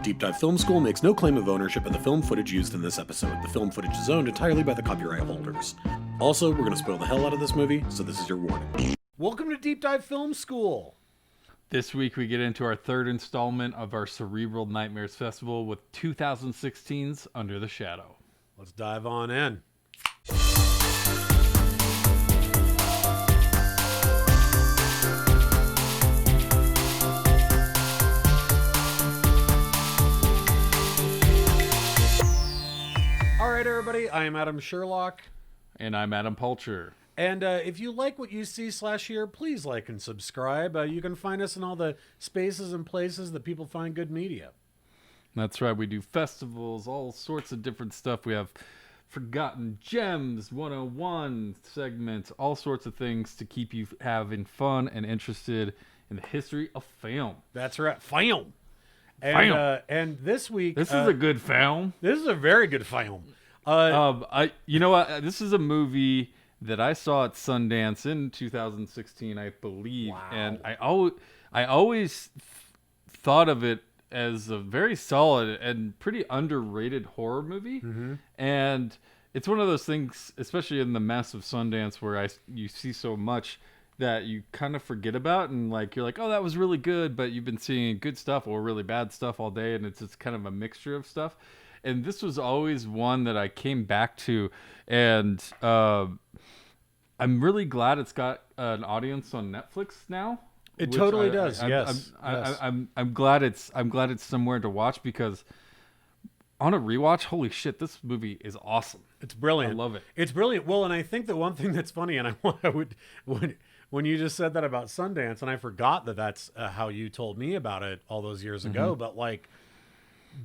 Deep Dive Film School makes no claim of ownership of the film footage used in this episode. The film footage is owned entirely by the copyright holders. Also, we're going to spoil the hell out of this movie, so this is your warning. Welcome to Deep Dive Film School. This week we get into our third installment of our Cerebral Nightmares Festival with 2016's Under the Shadow. Let's dive on in. All right, everybody, I am Adam Sherlock. And I'm Adam Pulcher. And if you like what you see/hear, please like and subscribe. You can find us in all the spaces and places that people find good media. That's right. We do festivals, all sorts of different stuff. We have Forgotten Gems, 101 segments, all sorts of things to keep you having fun and interested in the history of film. That's right. Film. And this week... This is a good film. This is a very good film. You know what? This is a movie that I saw at Sundance in 2016, I believe. Wow. And I always thought of it as a very solid and pretty underrated horror movie. Mm-hmm. And it's one of those things, especially in the mess of Sundance, where you see so much that you kind of forget about, and you're like, oh, that was really good, but you've been seeing good stuff or really bad stuff all day, and it's just kind of a mixture of stuff. And this was always one that I came back to, and I'm really glad it's got an audience on Netflix now. It totally does. Yes. I'm glad it's somewhere to watch, because on a rewatch, holy shit, this movie is awesome. It's brilliant. I love it. It's brilliant. Well, and I think the one thing that's funny, and when you just said that about Sundance, and I forgot that that's how you told me about it all those years ago, but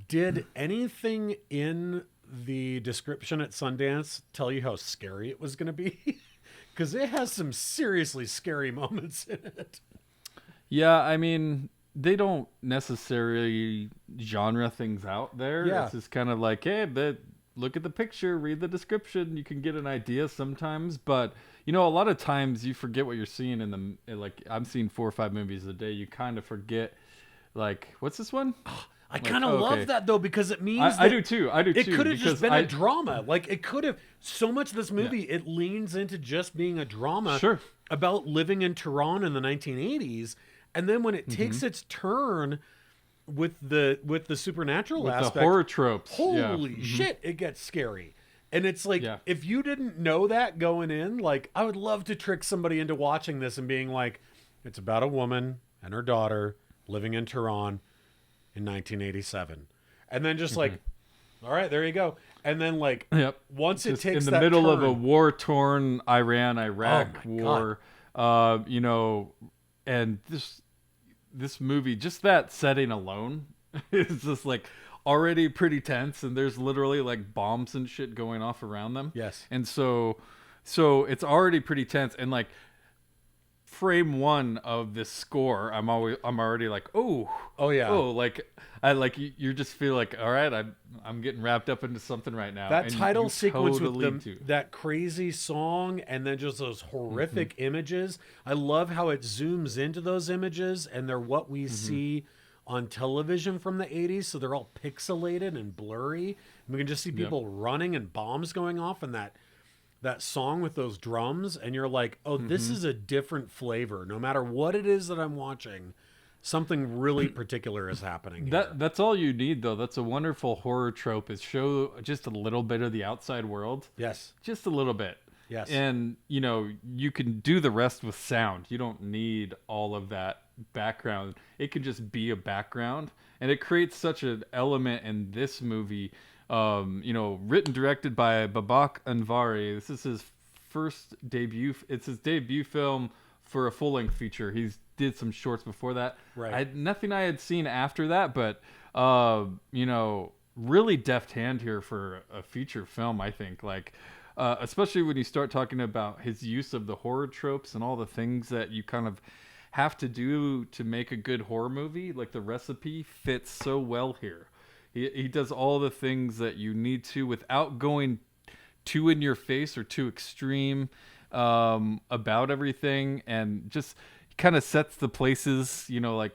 did anything in the description at Sundance tell you how scary it was going to be? Because it has some seriously scary moments in it. Yeah, I mean, they don't necessarily genre things out there. Yeah. It's just kind of like, hey, look at the picture, read the description. You can get an idea sometimes. But, a lot of times you forget what you're seeing I'm seeing 4 or 5 movies a day. You kind of forget, what's this one? I kind of love that, though, because it means I do too. It could have just been a drama. It could have. So much of this movie, it leans into just being a drama about living in Tehran in the 1980s. And then when it takes its turn with the supernatural aspect, the horror tropes, holy shit, it gets scary. And it's if you didn't know that going in, I would love to trick somebody into watching this and being like, it's about a woman and her daughter living in Tehran in 1987, and then just all right, there you go. And then once it takes in the that middle turn, of a war-torn Iran-Iraq war, and this movie, just that setting alone is just already pretty tense, and there's literally bombs and shit going off around them. Yes. And so it's already pretty tense, and frame one of this score, I'm already you just feel all right, I'm getting wrapped up into something right now. That title sequence totally with that crazy song, and then just those horrific images. I love how it zooms into those images, and they're what we see on television from the 80s, so they're all pixelated and blurry. And we can just see people running and bombs going off, and that song with those drums, and you're like, oh, this is a different flavor. No matter what it is that I'm watching, something really particular is happening here. That's all you need, though. That's a wonderful horror trope, is show just a little bit of the outside world. Yes. Just a little bit. Yes. And, you can do the rest with sound. You don't need all of that background. It can just be a background. And it creates such an element in this movie. Written, directed by Babak Anvari. This is his first debut. It's his debut film for a full-length feature. He's did some shorts before that. Right. Nothing I had seen after that, but really deft hand here for a feature film, I think. Especially when you start talking about his use of the horror tropes and all the things that you kind of have to do to make a good horror movie. The recipe fits so well here. He does all the things that you need to without going too in your face or too extreme about everything, and just kind of sets the places,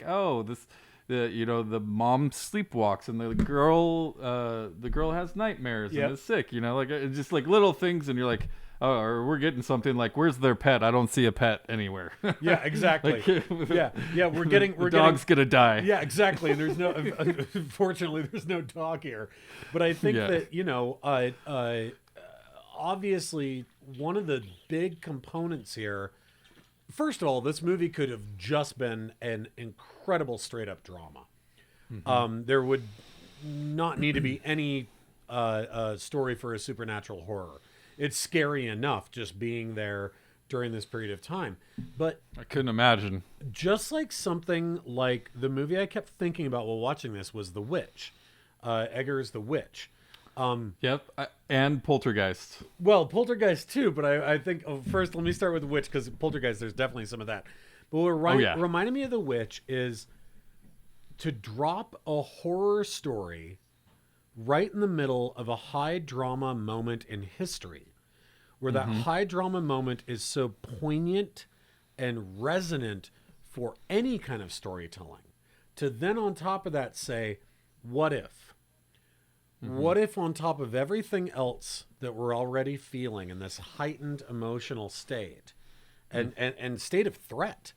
oh, the mom sleepwalks and the girl has nightmares Yep. and is sick. Like it's just like little things, and you're like, oh, or we're getting something like, where's their pet? I don't see a pet anywhere. Yeah, exactly. Yeah. We're getting the dog's gonna die. Yeah, exactly. And there's no, unfortunately, there's no dog here. But I think that obviously one of the big components here. First of all, this movie could have just been an incredible straight up drama. There would not need to be any story for a supernatural horror. It's scary enough just being there during this period of time. But I couldn't imagine. just like something like the movie I kept thinking about while watching this was The Witch. Eggers' The Witch. Yep, and Poltergeist. Well, Poltergeist too, but I think first let me start with The Witch, because Poltergeist, there's definitely some of that. But what reminded me of The Witch is to drop a horror story right in the middle of a high drama moment in history, where that high drama moment is so poignant and resonant for any kind of storytelling. To then on top of that say, what if? What if on top of everything else that we're already feeling in this heightened emotional state and state of threat,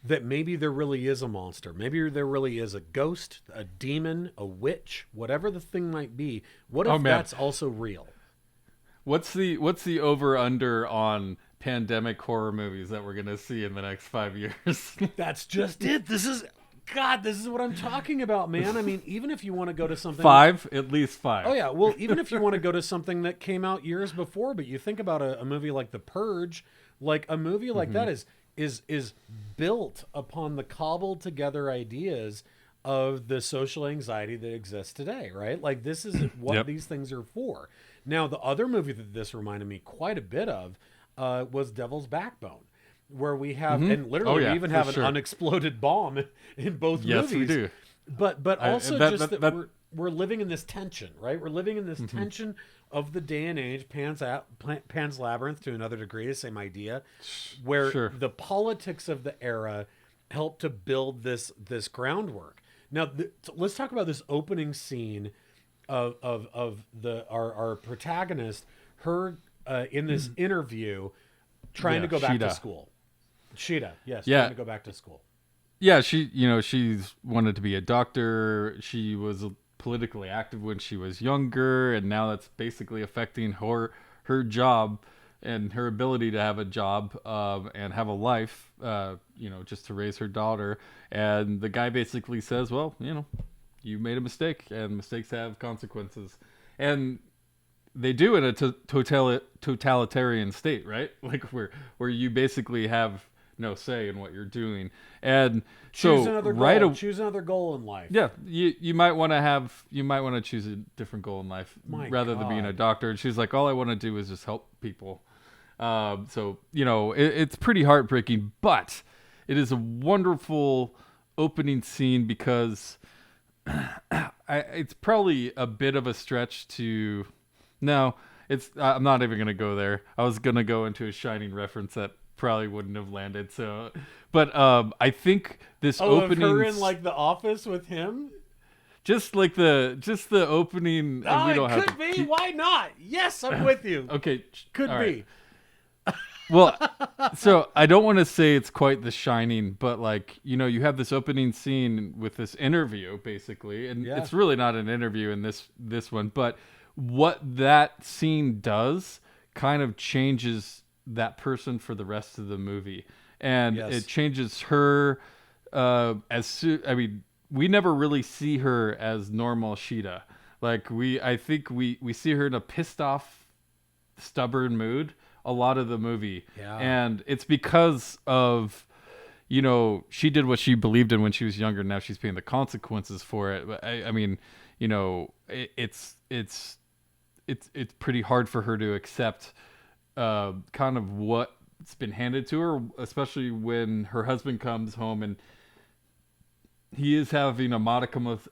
that maybe there really is a monster, maybe there really is a ghost, a demon, a witch, whatever the thing might be. What if that's also real? What's the over under on pandemic horror movies that we're gonna see in the next 5 years? That's just it. This is what I'm talking about, man. I mean, even if you want to go to something... At least five. Oh, yeah. Well, even if you want to go to something that came out years before, but you think about a movie like The Purge, like a movie like that is built upon the cobbled together ideas of the social anxiety that exists today, right? Like, this is what these things are for. Now, the other movie that this reminded me quite a bit of was Devil's Backbone, where we have, and literally we even have an unexploded bomb in both movies. Yes, we do. But also that we're living in this tension, right? We're living in this tension of the day and age. Pan's Labyrinth, to another degree, the same idea, where the politics of the era help to build this groundwork. Now, let's talk about this opening scene of our protagonist, her in this interview, trying to go back to school. Sheeta, yes, trying to go back to school. Yeah, she's wanted to be a doctor. She was politically active when she was younger, and now that's basically affecting her job and her ability to have a job and have a life, just to raise her daughter. And the guy basically says, well, you made a mistake, and mistakes have consequences. And they do in a totalitarian state, right? Like where you basically have no say in what you're doing. And choose another goal. Choose another goal in life. Yeah, you might want to choose a different goal in life rather than being a doctor. And she's like, all I want to do is just help people. So it's pretty heartbreaking, but it is a wonderful opening scene because it's probably a bit of a stretch to. No, I'm not even gonna go there. I was gonna go into a Shining reference that probably wouldn't have landed. So, but I think this opening. Of her in like the office with him. Just the opening. Oh, we don't it could be. Why not? Yes, I'm with you. Okay, could be. Right. Well, so I don't want to say it's quite The Shining, but you have this opening scene with this interview basically, and it's really not an interview in this one, but what that scene does kind of changes that person for the rest of the movie, and it changes her we never really see her as normal Sheeta. I think we see her in a pissed off, stubborn mood a lot of the movie, and it's because of she did what she believed in when she was younger. Now she's paying the consequences for it. But it's pretty hard for her to accept kind of what's been handed to her, especially when her husband comes home and he is having a modicum of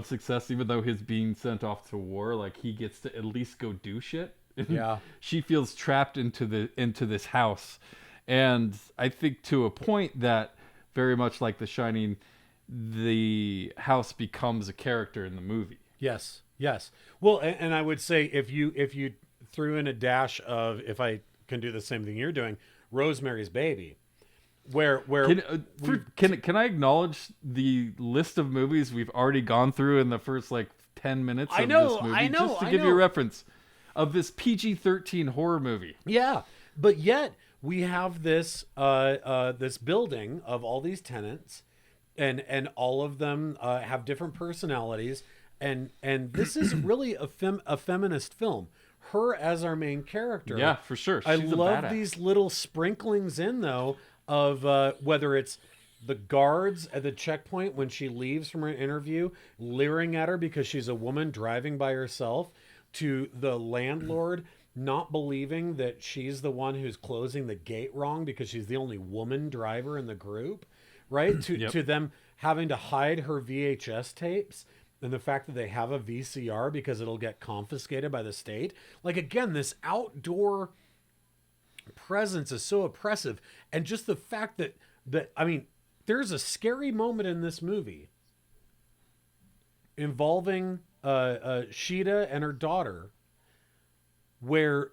success, even though he's being sent off to war. Like, he gets to at least go do shit. Yeah. She feels trapped into this house. And I think to a point that very much like The Shining, the house becomes a character in the movie. Yes, yes. Well, and I would say if you threw in a dash of, if I can do the same thing you're doing, Rosemary's Baby, where Can I acknowledge the list of movies we've already gone through in the first like 10 minutes of this movie? Just to give you a reference of this PG-13 horror movie. Yeah, but yet we have this this building of all these tenants, and all of them have different personalities, and this is really a feminist film. Her as our main character. Yeah, for sure. I love these little sprinklings in though of whether it's the guards at the checkpoint when she leaves from her interview, leering at her because she's a woman driving by herself, to the landlord not believing that she's the one who's closing the gate wrong because she's the only woman driver in the group, right? To them having to hide her VHS tapes and the fact that they have a VCR because it'll get confiscated by the state. Like, again, this outdoor presence is so oppressive. And just the fact that I mean, there's a scary moment in this movie involving Sheeta and her daughter, where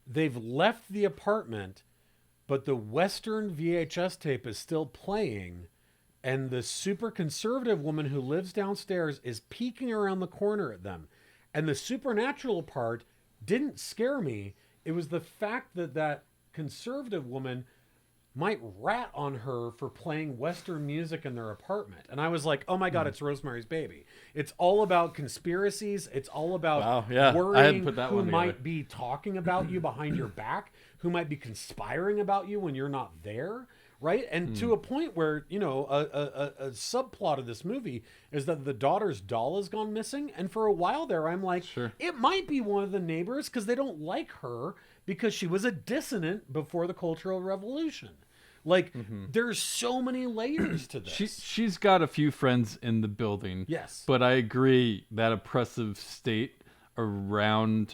they've left the apartment, but the Western VHS tape is still playing, and the super conservative woman who lives downstairs is peeking around the corner at them. And the supernatural part didn't scare me. It was the fact that that conservative woman might rat on her for playing Western music in their apartment. And I was like, oh my God, it's Rosemary's Baby. It's all about conspiracies. It's all about worrying who might be talking about you behind your back, who might be conspiring about you when you're not there. Right. And to a point where, you know, a subplot of this movie is that the daughter's doll has gone missing. And for a while there, I'm like, it might be one of the neighbors because they don't like her because she was a dissident before the Cultural Revolution. Like, there's so many layers to this. She's got a few friends in the building. Yes. But I agree that oppressive state around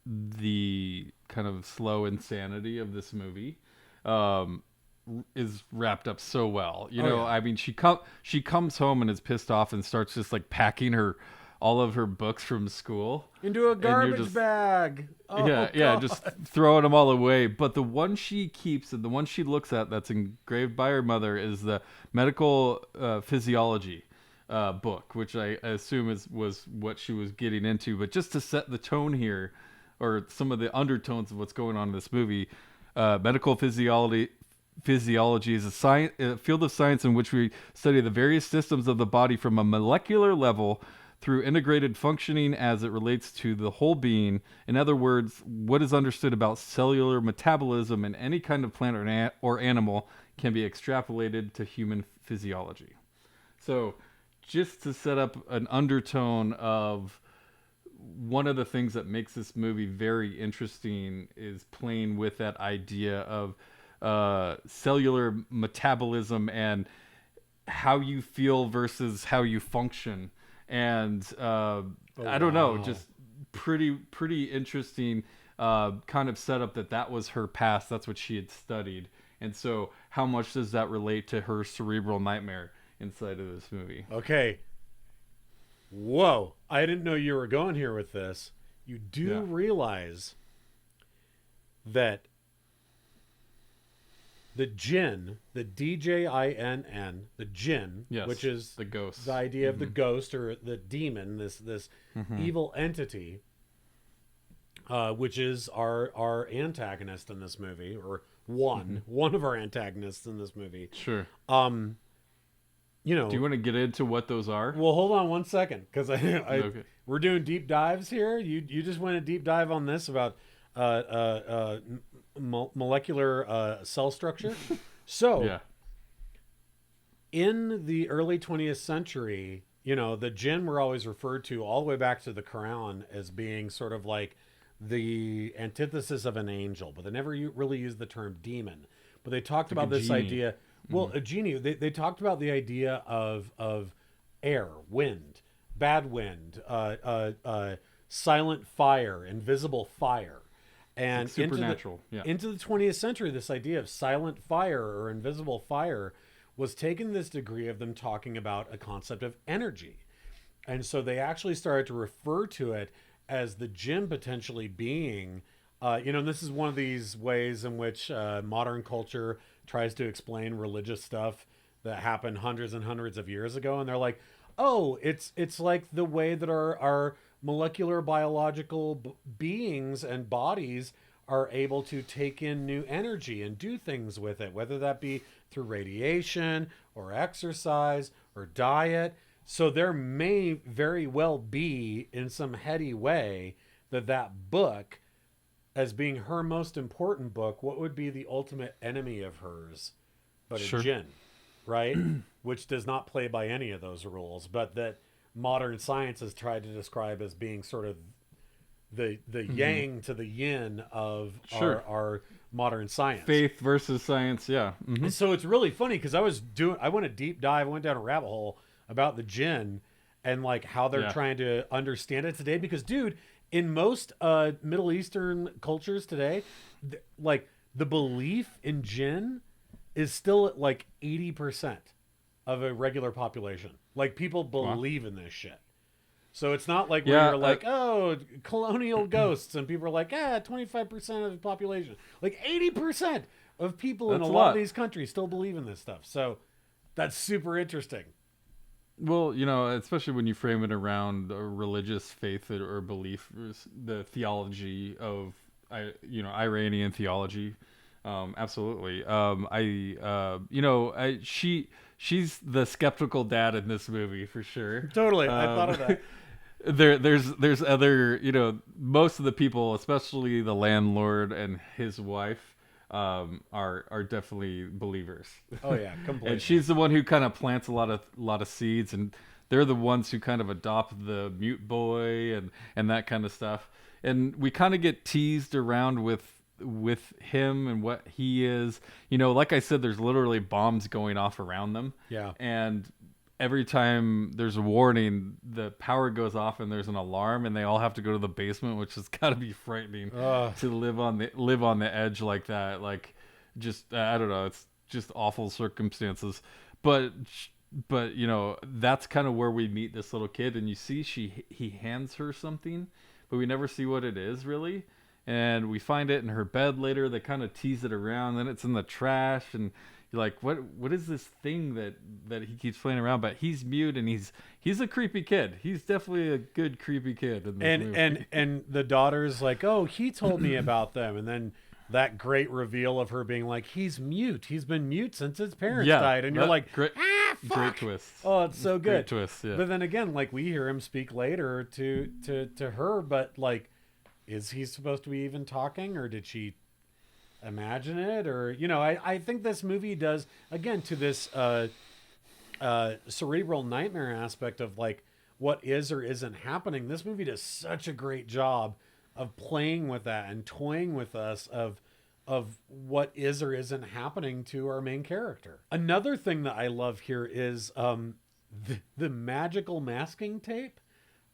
the kind of slow insanity of this movie is wrapped up so well. You know, I mean, she comes home and is pissed off and starts just like packing all of her books from school into a garbage bag. Oh, yeah, just throwing them all away. But the one she keeps and the one she looks at that's engraved by her mother is the medical physiology book, which I assume was what she was getting into. But just to set the tone here, or some of the undertones of what's going on in this movie, medical physiology is a field of science in which we study the various systems of the body from a molecular level through integrated functioning as it relates to the whole being. In other words, what is understood about cellular metabolism in any kind of plant or animal can be extrapolated to human physiology. So just to set up an undertone of one of the things that makes this movie very interesting is playing with that idea of cellular metabolism and how you feel versus how you function. And I don't know, just pretty interesting kind of setup that was her past. That's what she had studied. And so how much does that relate to her cerebral nightmare inside of this movie? Okay. Whoa. I didn't know you were going here with this. You do realize that the jinn, the DJINN, the jinn, which is the ghost, the idea of the ghost or the demon, this evil entity, which is our antagonist in this movie, or one of our antagonists in this movie. Sure. You know, do you want to get into what those are? Well, hold on one second, because we're doing deep dives here. You just went a deep dive on this about molecular cell structure. So in the early 20th century, you know, the jinn were always referred to all the way back to the Quran as being sort of like the antithesis of an angel, but they never really used the term demon. But they talked about this idea. Well, a genie. They talked about the idea of air, wind, bad wind, silent fire, invisible fire. And supernatural. into the 20th century, this idea of silent fire or invisible fire was taking this degree of them talking about a concept of energy. And so they actually started to refer to it as the jinn potentially being, and this is one of these ways in which modern culture tries to explain religious stuff that happened hundreds and hundreds of years ago. And they're like, oh, it's like the way that our molecular biological beings and bodies are able to take in new energy and do things with it, whether that be through radiation or exercise or diet. So there may very well be, in some heady way, that book, as being her most important book, what would be the ultimate enemy of hers but a jinn, right? Which does not play by any of those rules, but that modern science has tried to describe as being sort of the yang to the yin of our modern science. Faith versus science, yeah. Mm-hmm. And so it's really funny because I went a deep dive, I went down a rabbit hole about the jinn and like how they're trying to understand it today. Because, dude, in most Middle Eastern cultures today, like the belief in jinn is still at like 80% of a regular population. Like people believe in this shit. So it's not like where you're like, oh, colonial ghosts, and people are like, 25% of the population. Like 80% of people in a lot of these countries still believe in this stuff. So that's super interesting. Well, especially when you frame it around a religious faith or belief, the theology of, Iranian theology. Absolutely. She's the skeptical dad in this movie for sure. Totally. I thought of that. There's other, most of the people, especially the landlord and his wife, are definitely believers. Oh yeah, completely. And she's the one who kind of plants a lot of seeds, and they're the ones who kind of adopt the mute boy and that kind of stuff. And we kind of get teased around with him and what he is. Like I said, there's literally bombs going off around them. Yeah. And every time there's a warning, the power goes off and there's an alarm, and they all have to go to the basement, which has got to be frightening to live on the edge like that. Like, just I don't know, it's just awful circumstances. But that's kind of where we meet this little kid, and you see he hands her something, but we never see what it is really. And we find it in her bed later. They kind of tease it around. Then it's in the trash, and you're like, what is this thing that he keeps playing around? But he's mute, and he's a creepy kid. He's definitely a good creepy kid in this movie. And the daughter's like, oh, he told me about them. And then that great reveal of her being like, he's mute. He's been mute since his parents died. And you're like, fuck. Great twist. Oh, it's so good. Great twist, yeah. But then again, like we hear him speak later to her, but like, is he supposed to be even talking, or did she imagine it? Or, I think this movie does, again, to this cerebral nightmare aspect of like what is or isn't happening. This movie does such a great job of playing with that and toying with us of what is or isn't happening to our main character. Another thing that I love here is the magical masking tape.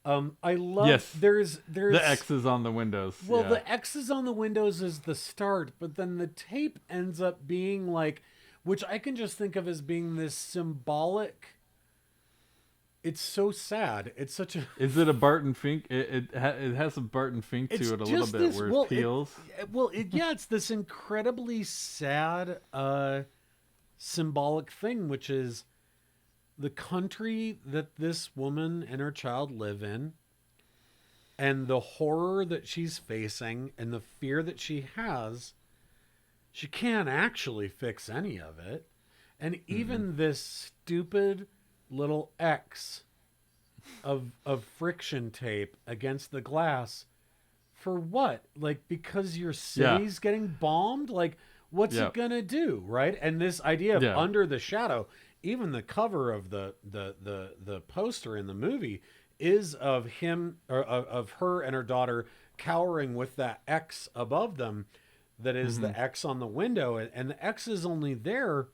I love there's the X's on the windows. Well, the X's on the windows is the start, but then the tape ends up being like, which I can just think of as being this symbolic. It's so sad. It's such a. Is it a Barton Fink? It has a Barton Fink to it a little bit where it peels. It's this incredibly sad symbolic thing, which is the country that this woman and her child live in, and the horror that she's facing and the fear that she has. She can't actually fix any of it. And even this stupid little X of friction tape against the glass, for what? Like, because your city's getting bombed? Like, what's it gonna do, right? And this idea of under the shadow, even the cover of the poster in the movie is of him, or of her and her daughter cowering with that X above them. That is the X on the window, and the X is only there.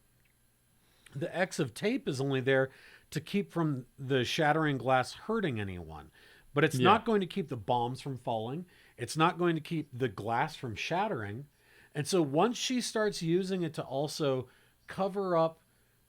The X of tape is only there to keep from the shattering glass hurting anyone, but it's not going to keep the bombs from falling. It's not going to keep the glass from shattering. And so once she starts using it to also cover up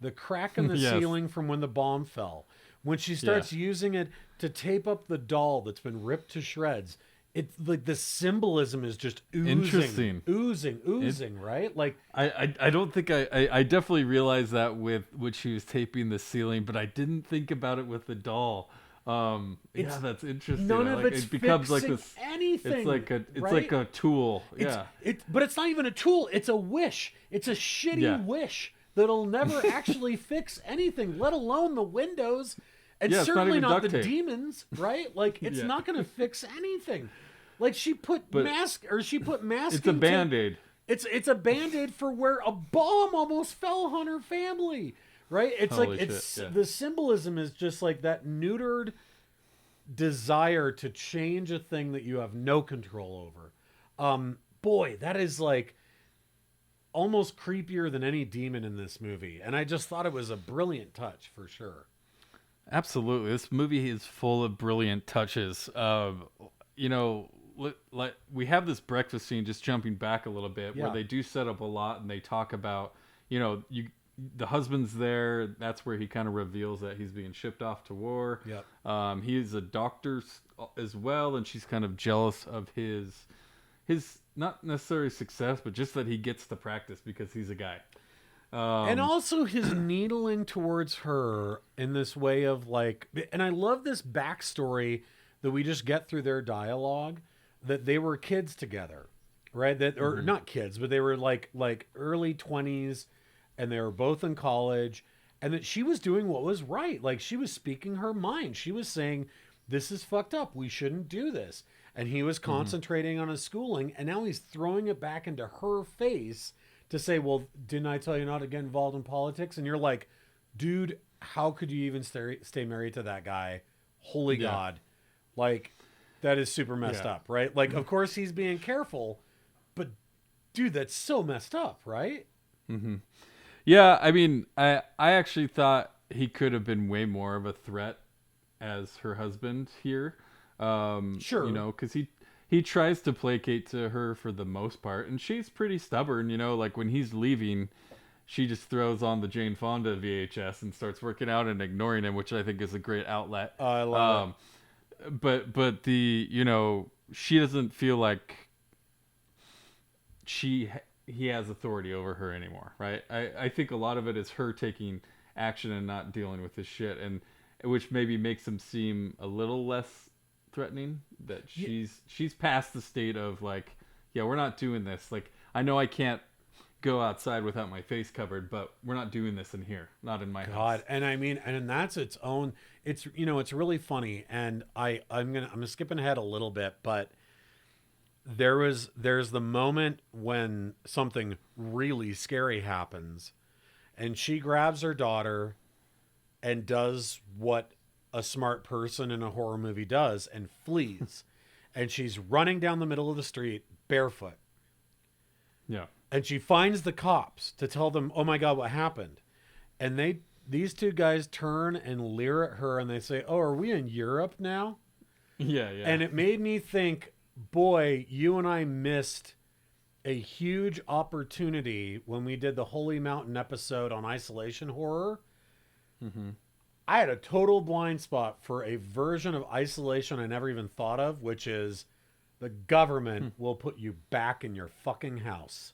the crack in the Yes. ceiling from when the bomb fell, when she starts using it to tape up the doll that's been ripped to shreds. It's like the symbolism is just Interesting. oozing, right? Like I don't think I definitely realized that with when she was taping the ceiling, but I didn't think about it with the doll. Yeah, that's interesting. none of it's it becomes like fixing this anything. It's like right? like a tool. Yeah. But it's not even a tool. It's a wish. It's a shitty wish that'll never actually fix anything, let alone the windows, and Yeah, it's not certainly even not duct the tape. demons. Right? Like it's Yeah. not going to fix anything. Like she put masking It's a Band-Aid. It's a Band-Aid for where a bomb almost fell on her family. Right? It's Holy like it's shit, yeah. the symbolism is just like that neutered desire to change a thing that you have no control over. Boy, that is like almost creepier than any demon in this movie. And I just thought it was a brilliant touch for sure. Absolutely. This movie is full of brilliant touches. You know, like we have this breakfast scene, just jumping back a little bit, where they do set up a lot and they talk about, you know, the husband's there. That's where he kind of reveals that he's being shipped off to war. Yep. He is a doctor as well, and she's kind of jealous of his not necessarily success, but just that he gets to practice because he's a guy. And also his needling towards her in this way of like, and I love this backstory that we just get through their dialogue, that they were kids together, right? That or not kids, but they were like early 20s, and they were both in college, and that she was doing what was right. Like she was speaking her mind. She was saying, "This is fucked up. We shouldn't do this." And he was concentrating on his schooling, and now he's throwing it back into her face to say, "Well, didn't I tell you not to get involved in politics?" And you're like, "Dude, how could you even stay married to that guy? Holy God." Like, that is super messed up, right? Like, of course he's being careful, but dude, that's so messed up, right? Yeah, I mean, I actually thought he could have been way more of a threat as her husband here. Sure. You know, because he tries to placate to her for the most part, and she's pretty stubborn, you know, like when he's leaving, she just throws on the Jane Fonda VHS and starts working out and ignoring him, which I think is a great outlet. I love it. But the, you know, she doesn't feel like he has authority over her anymore, right? I think a lot of it is her taking action and not dealing with this shit, and which maybe makes him seem a little less threatening, that she's past the state of like, yeah, we're not doing this. Like, I know I can't go outside without my face covered, but we're not doing this in here, not in my house. And I mean, and that's its own, it's, you know, it's really funny. And I'm skipping ahead a little bit, but there's the moment when something really scary happens, and she grabs her daughter and does what a smart person in a horror movie does and flees. And she's running down the middle of the street barefoot. Yeah. And she finds the cops to tell them, "Oh my God, what happened?" And these two guys turn and leer at her, and they say, "Oh, are we in Europe now?" Yeah. And it made me think, boy, you and I missed a huge opportunity when we did the Holy Mountain episode on isolation horror. I had a total blind spot for a version of isolation I never even thought of, which is the government will put you back in your fucking house.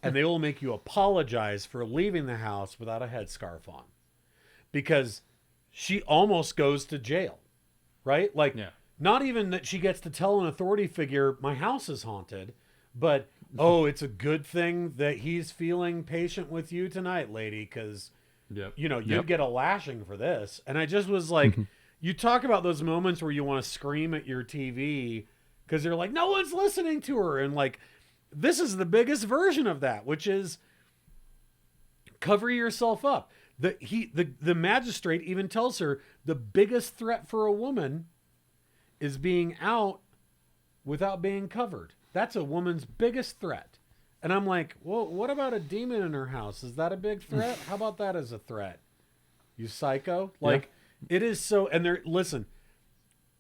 And they will make you apologize for leaving the house without a headscarf on. Because she almost goes to jail, right? Like, not even that she gets to tell an authority figure, "My house is haunted," but, "Oh, it's a good thing that he's feeling patient with you tonight, lady, because, you know, you'd get a lashing for this." And I just was like, you talk about those moments where you want to scream at your TV because they're like, no one's listening to her. And like, this is the biggest version of that, which is cover yourself up. The magistrate even tells her the biggest threat for a woman is being out without being covered. That's a woman's biggest threat. And I'm like, well, what about a demon in her house? Is that a big threat? How about that as a threat? You psycho? Like, it is so, and listen,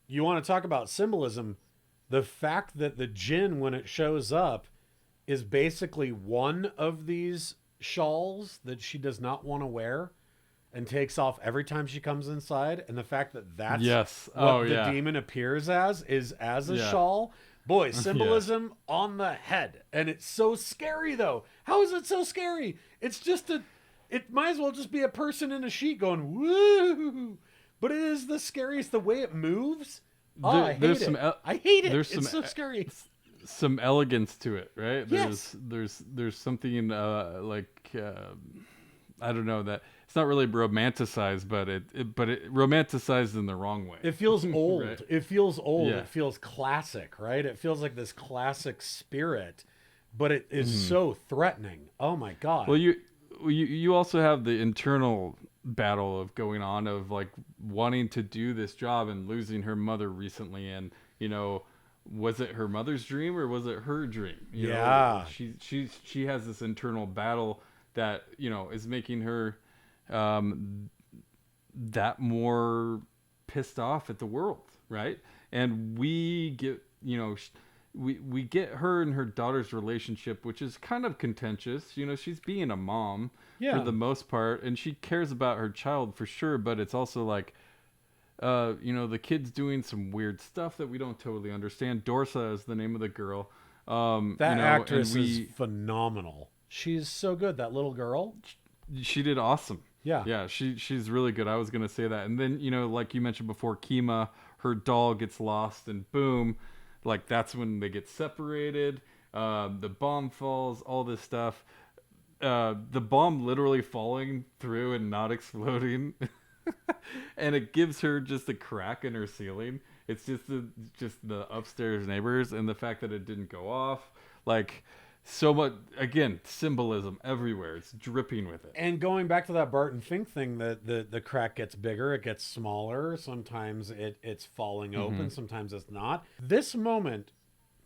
you want to talk about symbolism. The fact that the djinn, when it shows up, is basically one of these shawls that she does not want to wear and takes off every time she comes inside, and the fact that that's what the demon appears as is as a shawl. Boy, symbolism on the head. And it's so scary, though. How is it so scary? It's just it might as well just be a person in a sheet going, woo! But it is the scariest. The way it moves. I hate it. I hate it. It's so scary. Some elegance to it, right? Yes. There's something I don't know, that it's not really romanticized, but it romanticized in the wrong way. It feels old. Right? It feels old. Yeah. It feels classic, right? It feels like this classic spirit, but it is so threatening. Oh my God. Well, you also have the internal battle of going on of like wanting to do this job and losing her mother recently, and was it her mother's dream or was it her dream? You know, she has this internal battle that is making her that more pissed off at the world, right? And we get we get her and her daughter's relationship, which is kind of contentious. She's being a mom for the most part, and she cares about her child for sure, but it's also like the kid's doing some weird stuff that we don't totally understand. Dorsa is the name of the girl. That actress is phenomenal. She's so good. That little girl. She did awesome. Yeah. Yeah, she's really good. I was going to say that. And then, like you mentioned before, Kima, her doll gets lost, and boom, like that's when they get separated. The bomb falls, all this stuff. The bomb literally falling through and not exploding. And it gives her just a crack in her ceiling. It's just the upstairs neighbors, and the fact that it didn't go off. Like, so much, again, symbolism everywhere. It's dripping with it. And going back to that Barton Fink thing, the crack gets bigger, it gets smaller. Sometimes it's falling open, sometimes it's not. This moment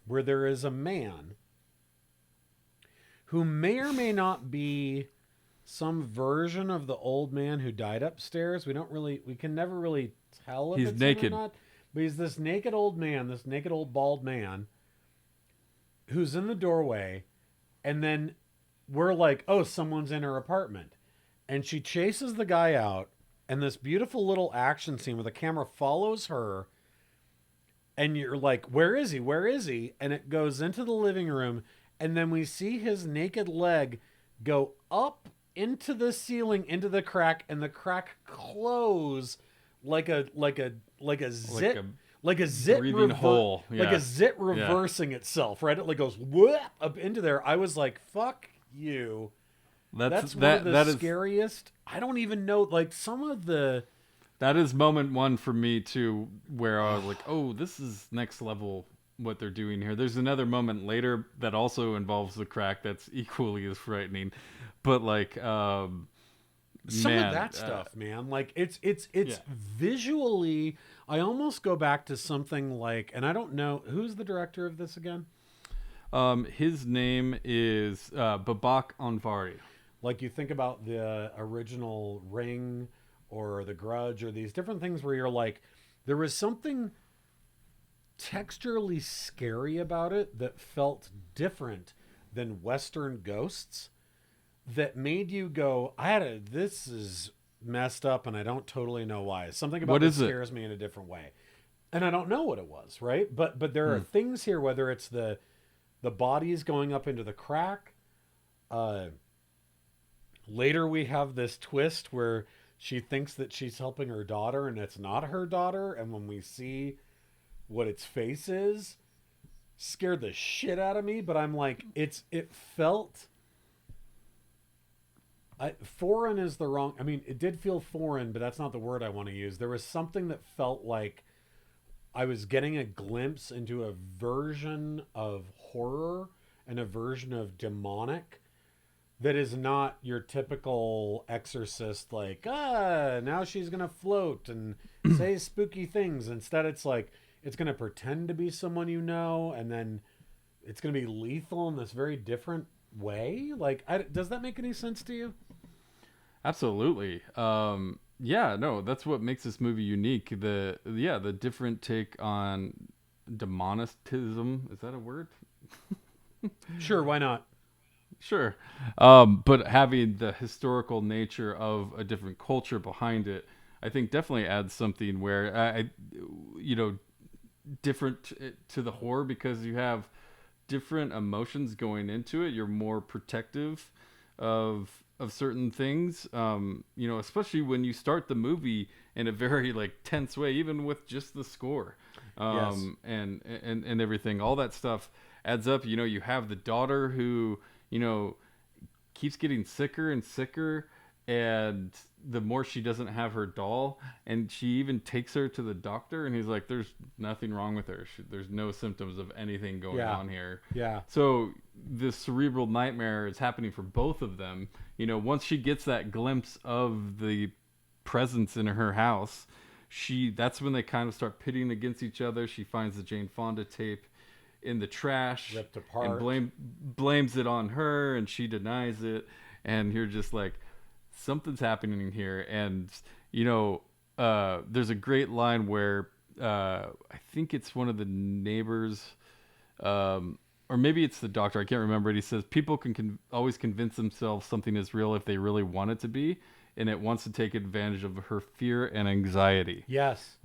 where there is a man who may or may not be some version of the old man who died upstairs. We can never really tell if he's it's naked him or not. But he's this naked old man, this naked old bald man who's in the doorway, and then we're like, oh, someone's in her apartment. And she chases the guy out, and this beautiful little action scene where the camera follows her, and you're like, where is he? Where is he? And it goes into the living room, and then we see his naked leg go up into the ceiling, into the crack, and the crack close like a zit. Like a zit hole. Yeah. Like a zit reversing itself, right? It like goes whoop up into there. I was like, fuck you. That's one of the scariest. I don't even know, like, some of the... That is moment one for me, too, where I was like, oh, this is next level what they're doing here. There's another moment later that also involves the crack that's equally as frightening. But, like... some of that stuff, man. Like, it's visually... I almost go back to something like... And I don't know... Who's the director of this again? His name is Babak Anvari. Like, you think about the original Ring or The Grudge or these different things where you're like, there was something texturally scary about it that felt different than Western ghosts that made you go, this is messed up and I don't totally know why. Something about it scares me in a different way. And I don't know what it was, right? But there are things here, whether it's the bodies going up into the crack. Later we have this twist where she thinks that she's helping her daughter and it's not her daughter. And when we see what its face is, scared the shit out of me. But I'm like, it felt... foreign is the wrong... I mean, it did feel foreign, but that's not the word I want to use. There was something that felt like I was getting a glimpse into a version of horror and a version of demonic that is not your typical exorcist, like, now she's going to float and say spooky things. Instead, it's like, it's going to pretend to be someone you know, and then it's going to be lethal in this very different way. Like, does that make any sense to you? Absolutely. Yeah, no, that's what makes this movie unique. The different take on demonicism. Is that a word? Sure, why not? Sure. But having the historical nature of a different culture behind it, I think definitely adds something where you know, different to the horror, because you have different emotions going into it. You're more protective of certain things. You know, especially when you start the movie in a very like tense way, even with just the score, and everything. All that stuff adds up. You know, you have the daughter who, you know, keeps getting sicker and sicker, and the more she doesn't have her doll, and she even takes her to the doctor, and he's like, there's nothing wrong with her. There's no symptoms of anything going on here. Yeah. So the cerebral nightmare is happening for both of them. You know, once she gets that glimpse of the presence in her house, that's when they kind of start pitting against each other. She finds the Jane Fonda tape in the trash, ripped apart, and blames it on her, and she denies it, and you're just like, something's happening here. And you know, there's a great line where I think it's one of the neighbors, or maybe it's the doctor, I can't remember it. He says people can always convince themselves something is real if they really want it to be, and it wants to take advantage of her fear and anxiety. Yes.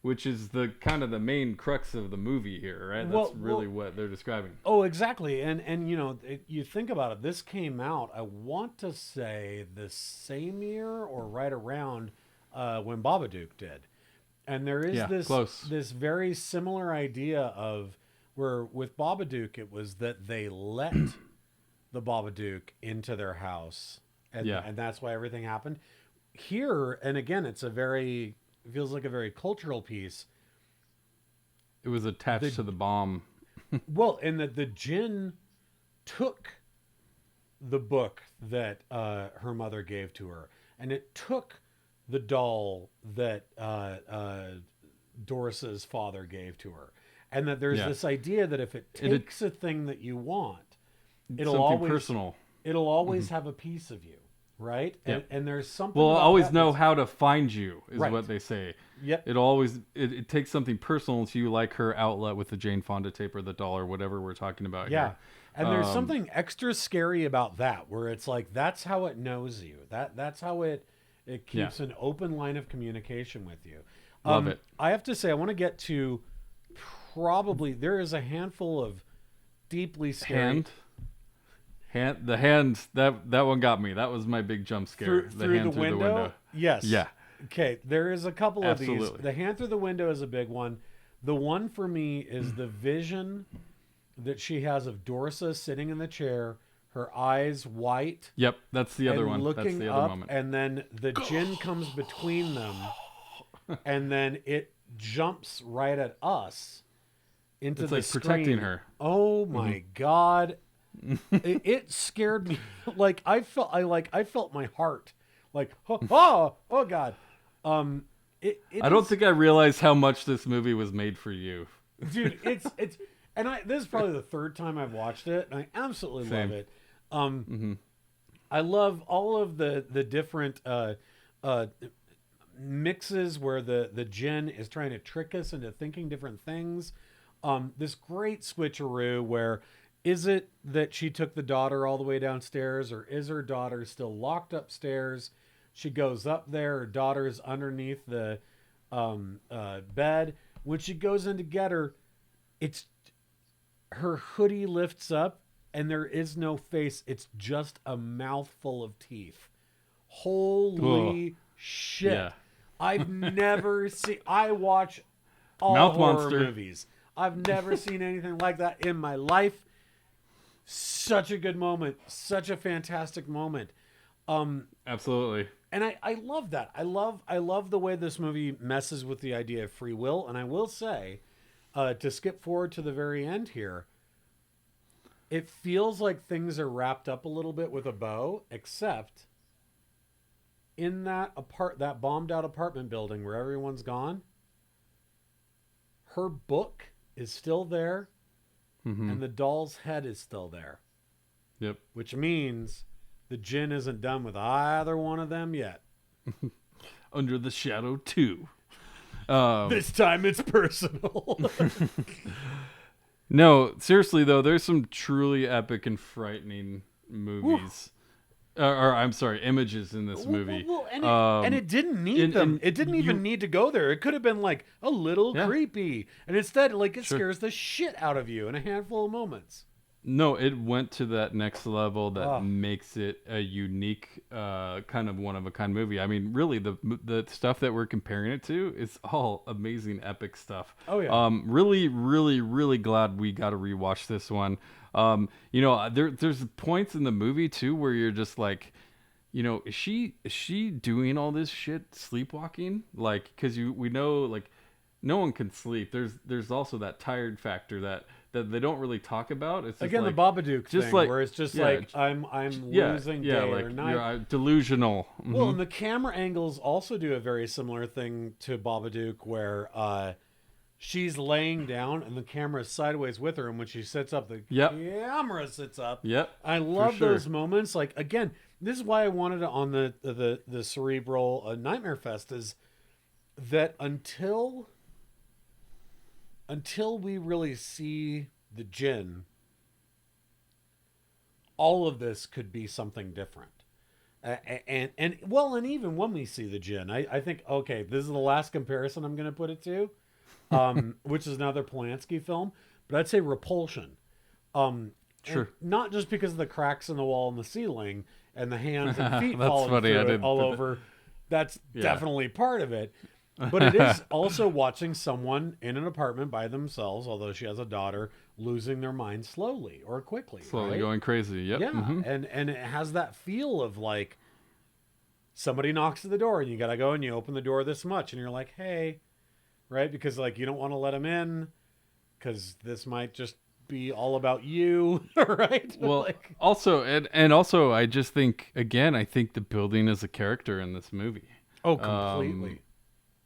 Which is the kind of the main crux of the movie here, right? That's really what they're describing. Oh, exactly. And you know, you think about it, this came out, I want to say the same year or right around when Babadook did. And there is this very similar idea of where with Babadook, it was that they let the Babadook into their house. And that's why everything happened. Here, and again, it feels like a very cultural piece. It was attached to the bomb. Well, and the djinn took the book that her mother gave to her, and it took the doll that Doris's father gave to her, and that there's this idea that if it takes a thing that you want, it'll always have a piece of you. Right? Yep. And there's something. Well, always know how to find you is what they say. Yep. It takes something personal to you, like her outlet with the Jane Fonda tape or the doll or whatever we're talking about here. And there's something extra scary about that, where it's like that's how it knows you. That's how it keeps an open line of communication with you. Love it. I have to say, I want to get to probably there is a handful of deeply scary. The hand, that one got me. That was my big jump scare. Through the window? Yes. Yeah. Okay, there is a couple of these. The hand through the window is a big one. The one for me is the vision that she has of Dorsa sitting in the chair, her eyes white. Yep, that's the other one. Looking that's the up, other moment. and then the djinn comes between them, and then it jumps right at us into the screen. Protecting her. Oh my God. It scared me. Like I felt my heart like oh God. I don't think I realized how much this movie was made for you, dude. It's and this is probably the third time I've watched it, and I absolutely love it. I love all of the different mixes where the djinn is trying to trick us into thinking different things. This great switcheroo where is it that she took the daughter all the way downstairs, or is her daughter still locked upstairs? She goes up there, her daughter's underneath the bed. When she goes in to get her, it's her hoodie lifts up and there is no face. It's just a mouthful of teeth. Holy shit. Yeah. I've never seen, I watch all Mouth horror monster. movies. I've never seen anything like that in my life. Such a good moment. Such a fantastic moment. Absolutely. And I love that. I love the way this movie messes with the idea of free will. And I will say, to skip forward to the very end here, it feels like things are wrapped up a little bit with a bow, except in that bombed out apartment building where everyone's gone, her book is still there. And the doll's head is still there. Yep. Which means the djinn isn't done with either one of them yet. Under the Shadow 2. This time it's personal. No, seriously though, there's some truly epic and frightening movies. Or I'm sorry, images in this movie. And it didn't need them. It didn't even need to go there. It could have been like a little creepy, and instead, like it scares the shit out of you in a handful of moments. No, it went to that next level that makes it a unique, kind of one of a kind movie. I mean, really, the stuff that we're comparing it to is all amazing, epic stuff. Oh yeah. Really, really, really glad we got to rewatch this one. You know, there's points in the movie too where you're just like, you know, is she doing all this shit sleepwalking? Like, because we know like no one can sleep. There's also that tired factor that they don't really talk about. It's just again like, the Babadook just thing, like, where it's just like I'm losing day like or night. you're delusional. Well, and the camera angles also do a very similar thing to Babadook, where she's laying down and the camera is sideways with her, and when she sits up, the camera sits up. Yep. I love those moments. Like again, this is why I wanted it on the Cerebral Nightmare Fest, is that until we really see the djinn, all of this could be something different. And even when we see the djinn, I think, okay, this is the last comparison I'm going to put it to, which is another Polanski film, but I'd say Repulsion. Sure. Not just because of the cracks in the wall and the ceiling and the hands and feet That's falling funny. through it all over. That's definitely part of it. But it is also watching someone in an apartment by themselves, although she has a daughter, losing their mind slowly or quickly. Slowly right? going crazy. Yep. Yeah. And it has that feel of like somebody knocks at the door and you got to go and you open the door this much and you're like, hey, right? Because like you don't want to let them in because this might just be all about you, right? Well, like, also, and also, I just think, again, I think the building is a character in this movie. oh, completely.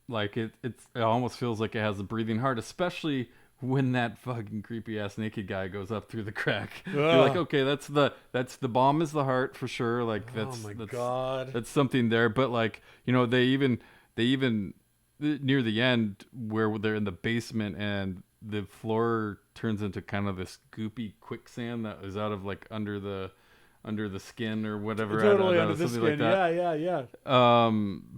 Like it almost feels like it has a breathing heart, especially when that fucking creepy ass naked guy goes up through the crack. You're like, okay, that's the bomb is the heart for sure. Like that's God, that's something there. But like, you know, they even near the end where they're in the basement and the floor turns into kind of this goopy quicksand that is out of like under the skin or whatever. Totally under the something skin. like that. Yeah.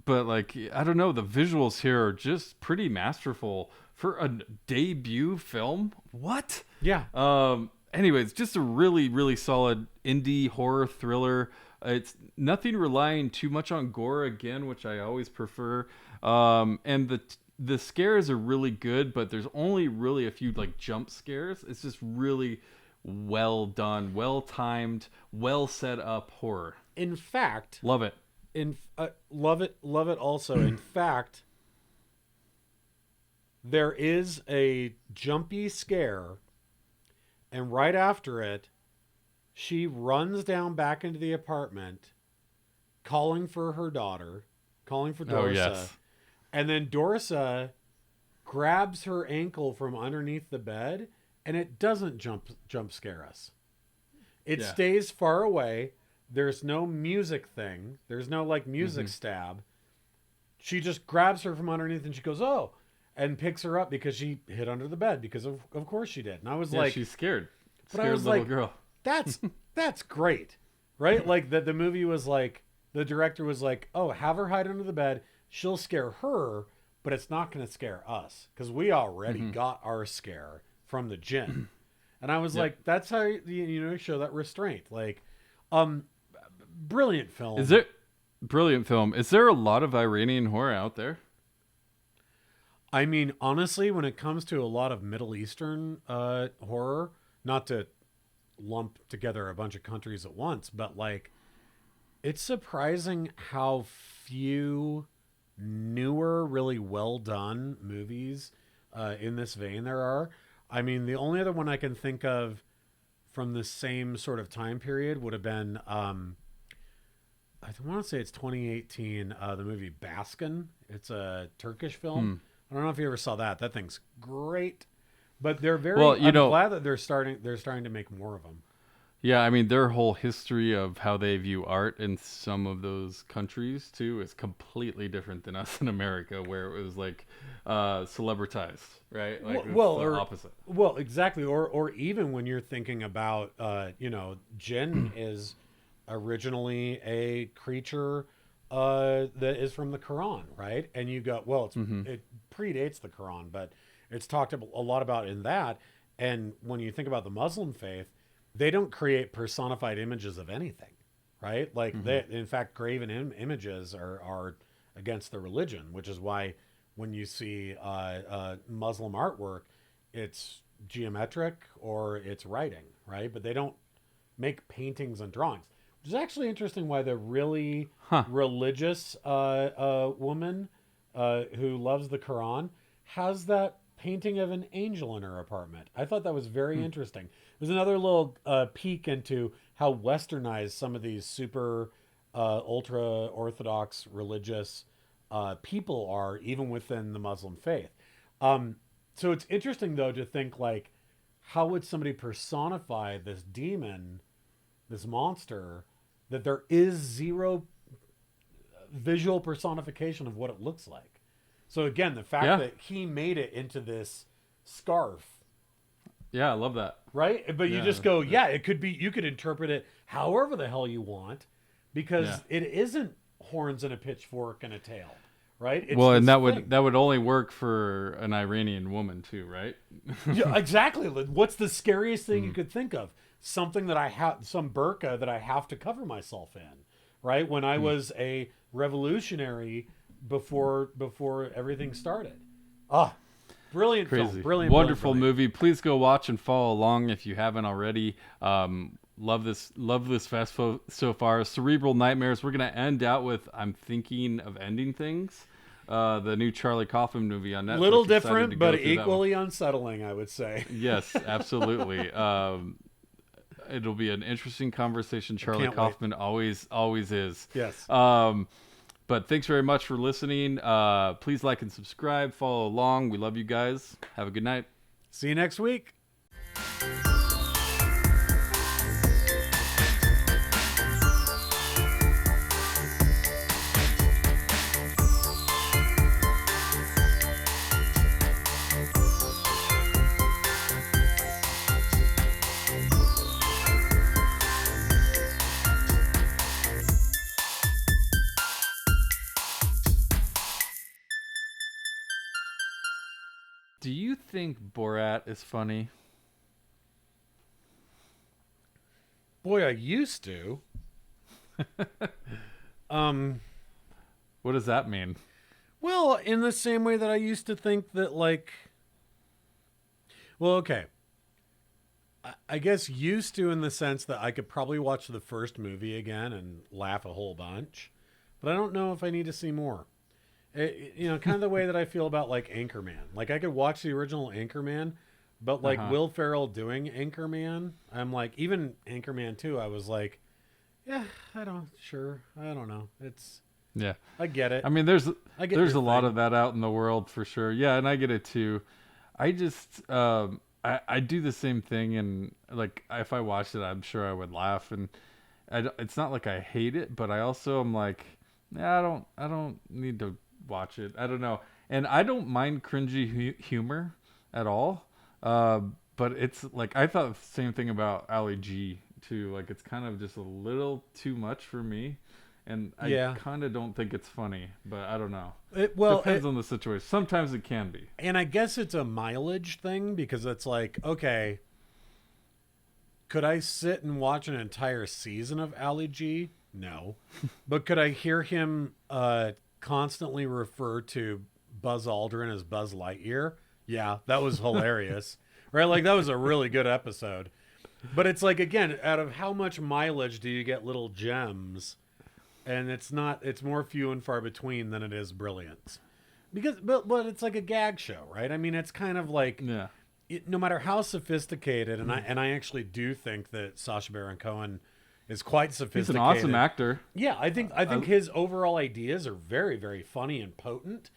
But like, I don't know, the visuals here are just pretty masterful for a debut film. What? Yeah. Anyways, just a really, really solid indie horror thriller. It's nothing relying too much on gore again, which I always prefer. And the scares are really good, but there's only really a few like jump scares. It's just really well done, well timed, well set up horror. In fact, Love it. Love it also. In fact, there is a jumpy scare, and right after it, she runs down back into the apartment, calling for her daughter, calling for Dorsa. Oh, yes. And then Dorsa grabs her ankle from underneath the bed, and it doesn't jump scare us. It stays far away. There's no music thing. There's no like music stab. She just grabs her from underneath and she goes, oh, and picks her up because she hid under the bed because of course she did. And I was like, she's scared. But I was little like, girl. That's great. Right? Like the movie was like, the director was like, oh, have her hide under the bed. She'll scare her, but it's not going to scare us because we already got our scare from the djinn. And I was like, that's how you show that restraint. Like, brilliant film. Brilliant film. Is there a lot of Iranian horror out there? I mean, honestly, when it comes to a lot of Middle Eastern horror, not to lump together a bunch of countries at once, but like, it's surprising how few newer, really well done movies in this vein there are. I mean, the only other one I can think of from the same sort of time period would have been, I want to say it's 2018, the movie Baskin. It's a Turkish film. I don't know if you ever saw that. That thing's great. But they're very. I'm glad that they're starting to make more of them. Yeah, I mean their whole history of how they view art in some of those countries too is completely different than us in America, where it was like celebritized, right? Like it's the opposite. Well, exactly. Or even when you're thinking about, Jinn is originally a creature that is from the Quran, right? And you go, well, it predates the Quran, but it's talked a lot about in that. And when you think about the Muslim faith, they don't create personified images of anything, right? Like they, in fact, graven images are against the religion, which is why when you see Muslim artwork, it's geometric or it's writing, right? But they don't make paintings and drawings, which is actually interesting. Why the really religious woman who loves the Quran has that painting of an angel in her apartment. I thought that was very interesting. There's another little peek into how westernized some of these super ultra orthodox religious people are, even within the Muslim faith. So it's interesting though to think like, how would somebody personify this demon, this monster, that there is zero visual personification of what it looks like. So again, the fact that he made it into this scarf. Yeah, I love that. Right? But you just go, it could be, you could interpret it however the hell you want, because it isn't horns and a pitchfork and a tail, right? It's well, and that would only work for an Iranian woman too, right? Yeah, exactly. What's the scariest thing you could think of? Something that I have, some burqa that I have to cover myself in, right? When I was a revolutionary before everything started. Brilliant Crazy. film. Brilliant. Wonderful movie. Please go watch and follow along if you haven't already. Love this festival so far. Cerebral Nightmares. We're going to end out with I'm Thinking of Ending Things. The new Charlie Kaufman movie on Netflix. Little different, but equally unsettling, I would say. Yes, absolutely. It'll be an interesting conversation. Charlie Kaufman always is. Yes. But thanks very much for listening. Please like and subscribe. Follow along. We love you guys. Have a good night. See you next week. Do you think Borat is funny? Boy, I used to. What does that mean? Well, in the same way that I used to think that, like... Well, okay. I guess used to in the sense that I could probably watch the first movie again and laugh a whole bunch. But I don't know if I need to see more. Kind of the way that I feel about like Anchorman. Like I could watch the original Anchorman, but like Will Ferrell doing Anchorman, I'm like, even Anchorman 2, I was like, I don't know. I get it. I mean, there's a lot of that out in the world for sure. Yeah, and I get it too. I just I do the same thing, and like if I watched it, I'm sure I would laugh, and it's not like I hate it, but I also am like, I don't need to watch it. I don't know. And I don't mind cringy humor at all. But it's like, I thought the same thing about Ali G too. Like it's kind of just a little too much for me. And I kind of don't think it's funny, but I don't know. Depends on the situation. Sometimes it can be. And I guess it's a mileage thing, because it's like, okay, could I sit and watch an entire season of Ali G? No. But could I hear him constantly refer to Buzz Aldrin as Buzz Lightyear? Yeah, that was hilarious. Right? Like that was a really good episode. But it's like, again, out of how much mileage do you get little gems? And it's more few and far between than it is brilliance. But it's like a gag show, right? I mean, it's kind of like, no matter how sophisticated, and I actually do think that Sacha Baron Cohen is quite sophisticated. He's an awesome actor. Yeah, I think his overall ideas are very, very funny and potent.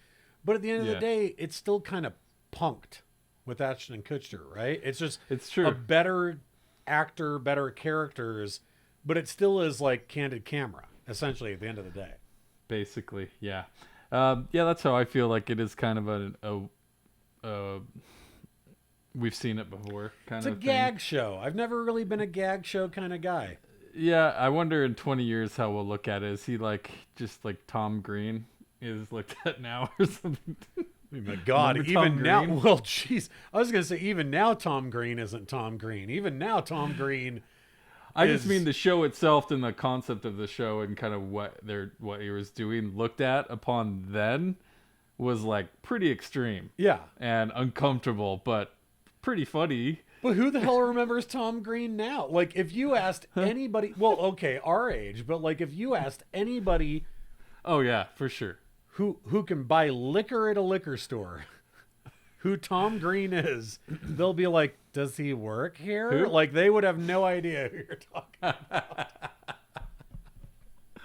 But at the end of the day, it's still kind of punked with Ashton Kutcher, right? It's true. A better actor, better characters, but it still is like candid camera, essentially, at the end of the day. Basically, yeah. Yeah, that's how I feel like it is kind of we've seen it before kind of It's a gag show. I've never really been a gag show kind of guy. Yeah, I wonder in 20 years how we'll look at it. Is he like just like Tom Green is looked at now or something? Oh my God, Remember even Tom now, Green? well, jeez. I was going to say, even now, Tom Green isn't Tom Green. Even now, Tom Green I just is- mean the show itself and the concept of the show and kind of what he was doing looked at upon then was like pretty extreme Yeah. and uncomfortable, but pretty funny. But who the hell remembers Tom Green now? Like, if you asked anybody, well, okay, our age, but like if you asked anybody Oh yeah, for sure. who can buy liquor at a liquor store, who Tom Green is, they'll be like, does he work here? Who? Like, they would have no idea who you're talking about.